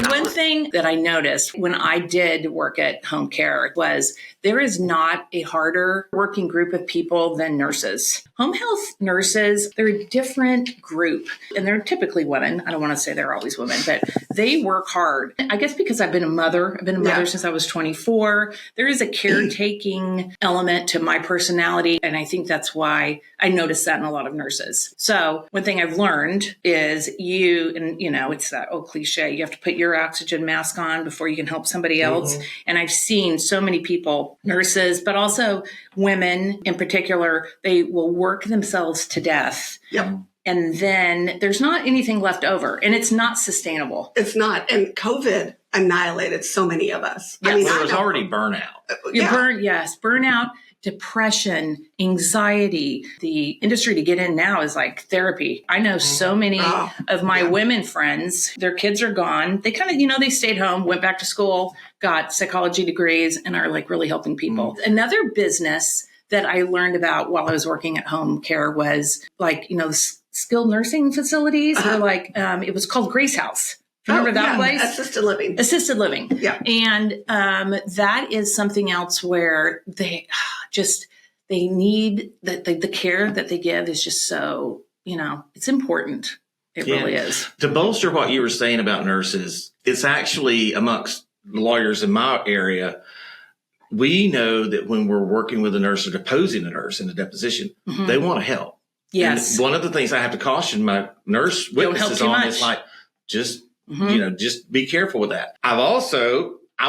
One thing that I noticed when I did work at home care was there is not a harder working group of people than nurses. Home health nurses, they're a different group, and they're typically women. I don't want to say they're always women, but they work hard. I guess because I've been a mother. I've been a mother since I was 24. There is a caretaking element to my personality, and I think that's why I noticed that in a lot of nurses. So one thing I've learned is it's that old cliche, you have to put your oxygen mask on before you can help somebody else. Mm-hmm. And I've seen so many people, nurses, but also women in particular, they will work themselves to death. Yep. And then there's not anything left over, and it's not sustainable. It's not. And COVID annihilated so many of us. Yes. I mean, there was already burnout. Burnout, depression, anxiety. The industry to get in now is like therapy. I know so many of my women friends, their kids are gone. They kind of, they stayed home, went back to school, got psychology degrees, and are like really helping people. Mm. Another business that I learned about while I was working at home care was like, skilled nursing facilities, or like, it was called Grace House. Remember that place? Assisted living. Assisted living. Yeah. And that is something else where they need the care that they give is just so, it's important. It really is. To bolster what you were saying about nurses, it's actually amongst lawyers in my area, we know that when we're working with a nurse or deposing a nurse in a deposition, they want to help. Yes. And one of the things I have to caution my nurse witnesses on is like, just be careful with that. I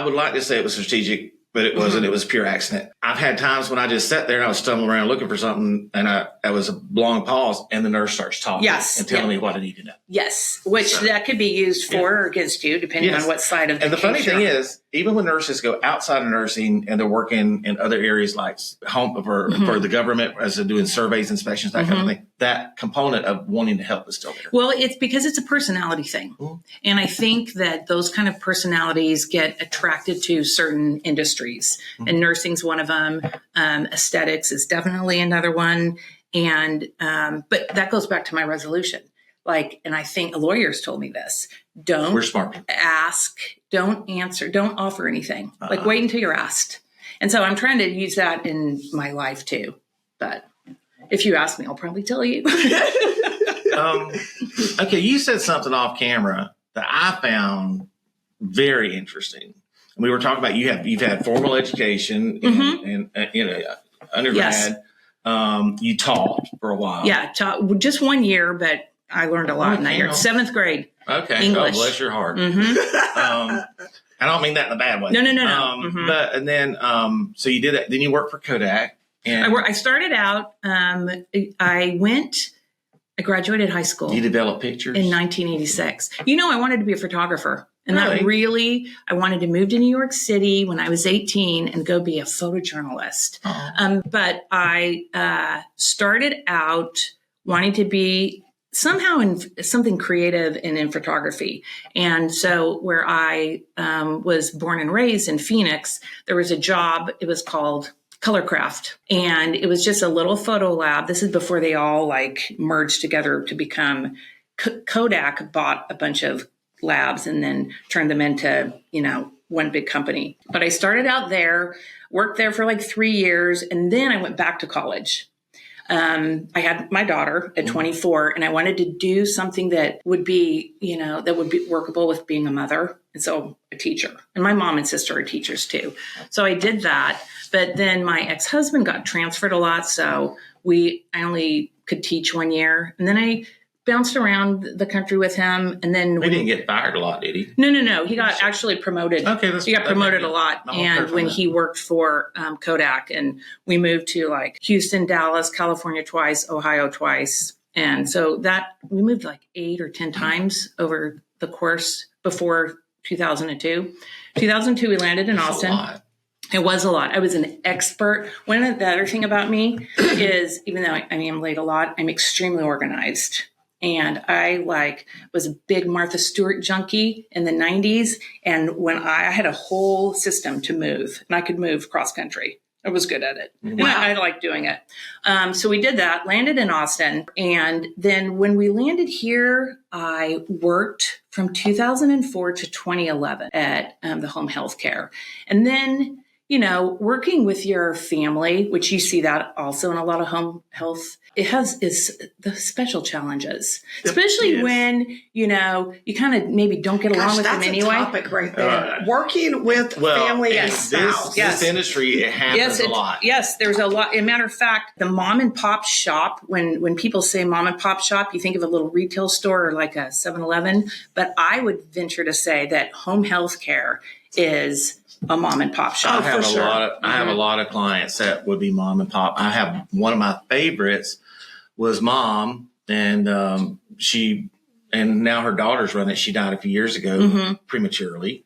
would like to say it was strategic, but it wasn't. It was pure accident. I've had times when I just sat there and I was stumbling around looking for something, and I was a long pause, and the nurse starts talking and telling me what I need to know. Yes, which that could be used for or against you, depending on what side of the case. And the funny thing is, even when nurses go outside of nursing and they're working in other areas like home for the government, as they're doing surveys, inspections, that kind of thing, that component of wanting to help is still there. Well, it's because it's a personality thing. And I think that those kind of personalities get attracted to certain industries. And nursing's one of them. Aesthetics is definitely another one. And but that goes back to my resolution. And I think lawyers told me this. We're smart. Ask, don't answer, don't offer anything. Wait until you're asked. And so I'm trying to use that in my life too. But if you ask me, I'll probably tell you. Okay, you said something off camera that I found very interesting. We were talking about you've had formal education and undergrad. Yes. You taught for a while. Yeah, taught just 1 year, but I learned a lot in that year. 7th grade. Okay. English. Oh, bless your heart. I don't mean that in a bad way. No. But and then so you did that. Then you worked for Kodak. And I started out. I graduated high school. You developed pictures in 1986. I wanted to be a photographer. And I wanted to move to New York City when I was 18 and go be a photojournalist. But I started out wanting to be somehow in something creative and in photography. And so where I was born and raised in Phoenix, there was a job. It was called Colorcraft. And it was just a little photo lab. This is before they all merged together to become Kodak bought a bunch of labs and then turned them into, one big company. But I started out there, worked there for 3 years, and then I went back to college. I had my daughter at 24, and I wanted to do something that would be, that would be workable with being a mother. And so a teacher, and my mom and sister are teachers too. So I did that. But then my ex-husband got transferred a lot. So I only could teach 1 year. And then I bounced around the country with him. And then he didn't get fired a lot, did he? No. He got actually promoted. Okay. He got promoted a lot. And when he worked for Kodak, and we moved to Houston, Dallas, California twice, Ohio twice. And so we moved 8 or 10 times over the course before 2002. 2002, we landed in Austin. A lot. It was a lot. I was an expert. The other thing about me is, even though I am late a lot, I'm extremely organized. And I was a big Martha Stewart junkie in the 90s. And when I had a whole system to move, and I could move cross country. I was good at it. Wow. And I liked doing it. So we did that, landed in Austin. And then when we landed here, I worked from 2004 to 2011 at the home health care. And then, working with your family, which you see that also in a lot of home health, is the special challenges, especially when, you kind of maybe don't get along with them anyway. That's a topic right there. Working with family and spouse. This industry, it happens a lot. Yes, there's a lot. As a matter of fact, the mom and pop shop, when people say mom and pop shop, you think of a little retail store or like a 7-Eleven. But I would venture to say that home health care is a mom and pop shop. I have a lot of clients that would be mom and pop. I have one of my favorites was mom, and and now her daughter's run it. She died a few years ago prematurely,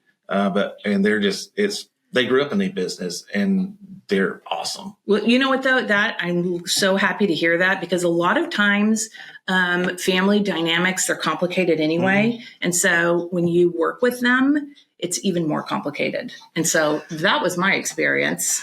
they grew up in the business and they're awesome. Well, you know what though, that I'm so happy to hear that, because a lot of times family dynamics, they're complicated anyway. And so when you work with them, it's even more complicated. And so that was my experience.